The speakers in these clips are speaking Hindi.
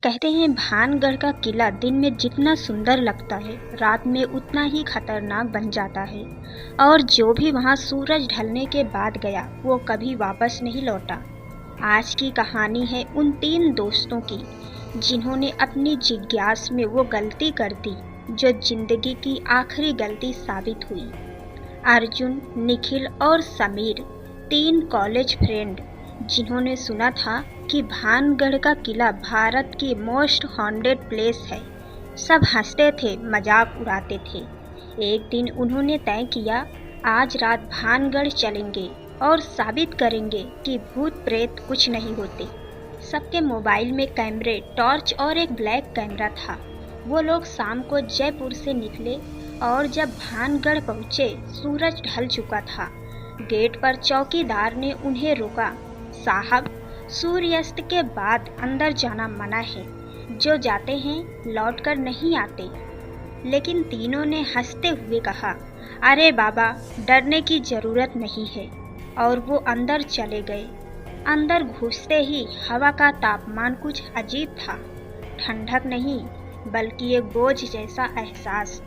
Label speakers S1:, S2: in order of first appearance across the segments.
S1: कहते हैं भानगढ़ का किला दिन में जितना सुंदर लगता है रात में उतना ही खतरनाक बन जाता है। और जो भी वहां सूरज ढलने के बाद गया वो कभी वापस नहीं लौटा। आज की कहानी है उन तीन दोस्तों की जिन्होंने अपनी जिज्ञास में वो गलती कर दी जो जिंदगी की आखिरी गलती साबित हुई। अर्जुन, निखिल और समीर, तीन कॉलेज फ्रेंड जिन्होंने सुना था कि भानगढ़ का किला भारत की मोस्ट हॉन्टेड प्लेस है। सब हंसते थे, मजाक उड़ाते थे। एक दिन उन्होंने तय किया आज रात भानगढ़ चलेंगे और साबित करेंगे कि भूत प्रेत कुछ नहीं होते। सबके मोबाइल में कैमरे, टॉर्च और एक ब्लैक कैमरा था। वो लोग शाम को जयपुर से निकले और जब भानगढ़ पहुँचे सूरज ढल चुका था। गेट पर चौकीदार ने उन्हें रोका। साहब, सूर्यास्त के बाद अंदर जाना मना है। जो जाते हैं लौटकर नहीं आते। लेकिन तीनों ने हंसते हुए कहा, अरे बाबा, डरने की जरूरत नहीं है। और वो अंदर चले गए। अंदर घुसते ही हवा का तापमान कुछ अजीब था। ठंडक नहीं बल्कि एक बोझ जैसा एहसास।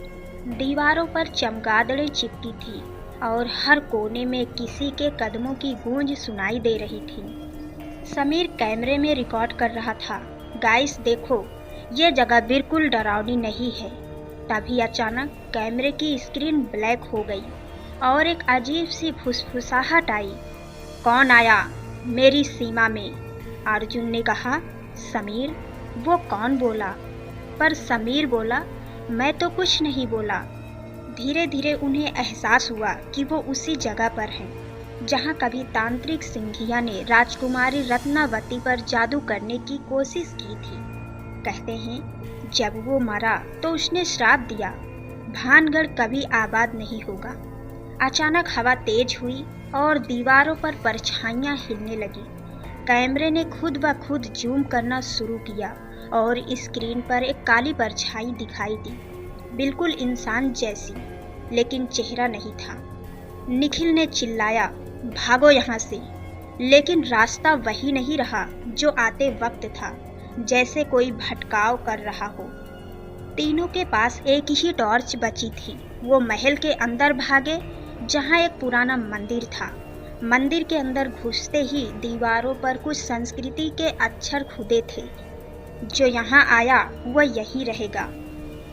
S1: दीवारों पर चमगादड़ें चिपकी थी और हर कोने में किसी के कदमों की गूंज सुनाई दे रही थी। समीर कैमरे में रिकॉर्ड कर रहा था। गाइस देखो, ये जगह बिल्कुल डरावनी नहीं है। तभी अचानक कैमरे की स्क्रीन ब्लैक हो गई और एक अजीब सी फुसफुसाहट आई। कौन आया मेरी सीमा में? अर्जुन ने कहा। समीर, वो कौन बोला? पर समीर बोला, मैं तो कुछ नहीं बोला। धीरे धीरे उन्हें एहसास हुआ कि वो उसी जगह पर हैं जहां कभी तांत्रिक सिंघिया ने राजकुमारी रत्नावती पर जादू करने की कोशिश की थी। कहते हैं जब वो मरा तो उसने श्राप दिया, भानगढ़ कभी आबाद नहीं होगा। अचानक हवा तेज हुई और दीवारों पर परछाइयां हिलने लगी। कैमरे ने खुद ब खुद जूम करना शुरू किया और स्क्रीन पर एक काली परछाई दिखाई दी, बिल्कुल इंसान जैसी, लेकिन चेहरा नहीं था। निखिल ने चिल्लाया, भागो यहाँ से। लेकिन रास्ता वही नहीं रहा जो आते वक्त था, जैसे कोई भटकाव कर रहा हो। तीनों के पास एक ही टॉर्च बची थी। वो महल के अंदर भागे जहाँ एक पुराना मंदिर था। मंदिर के अंदर घुसते ही दीवारों पर कुछ संस्कृति के अक्षर खुदे थे, जो यहाँ आया वह यहीं रहेगा।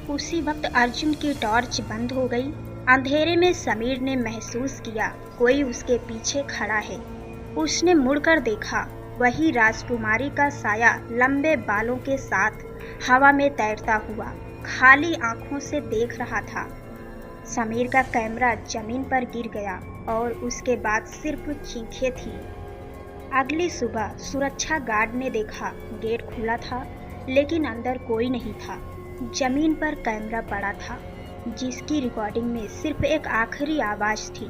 S1: उसी वक्त अर्जुन की टॉर्च बंद हो गई। अंधेरे में समीर ने महसूस किया कोई उसके पीछे खड़ा है। उसने मुड़कर देखा, वही राजकुमारी का साया लंबे बालों के साथ हवा में तैरता हुआ खाली आंखों से देख रहा था। समीर का कैमरा जमीन पर गिर गया और उसके बाद सिर्फ चीखें थी। अगली सुबह सुरक्षा गार्ड ने देखा, गेट खुला था लेकिन अंदर कोई नहीं था। जमीन पर कैमरा पड़ा था जिसकी रिकॉर्डिंग में सिर्फ एक आखिरी आवाज थी,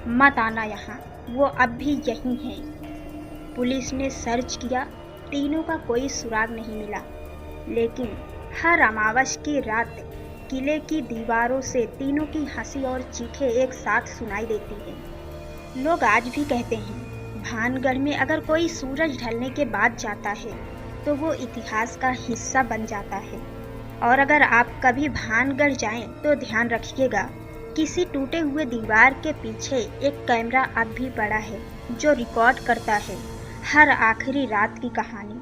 S1: मत आना यहाँ, वो अब भी यहीं है। पुलिस ने सर्च किया, तीनों का कोई सुराग नहीं मिला। लेकिन हर अमावस की रात किले की दीवारों से तीनों की हंसी और चीखें एक साथ सुनाई देती हैं। लोग आज भी कहते हैं भानगढ़ में अगर कोई सूरज ढलने के बाद जाता है तो वो इतिहास का हिस्सा बन जाता है। और अगर आप कभी भानगढ़ जाएं तो ध्यान रखिएगा, किसी टूटे हुए दीवार के पीछे एक कैमरा अब भी पड़ा है जो रिकॉर्ड करता है हर आखिरी रात की कहानी।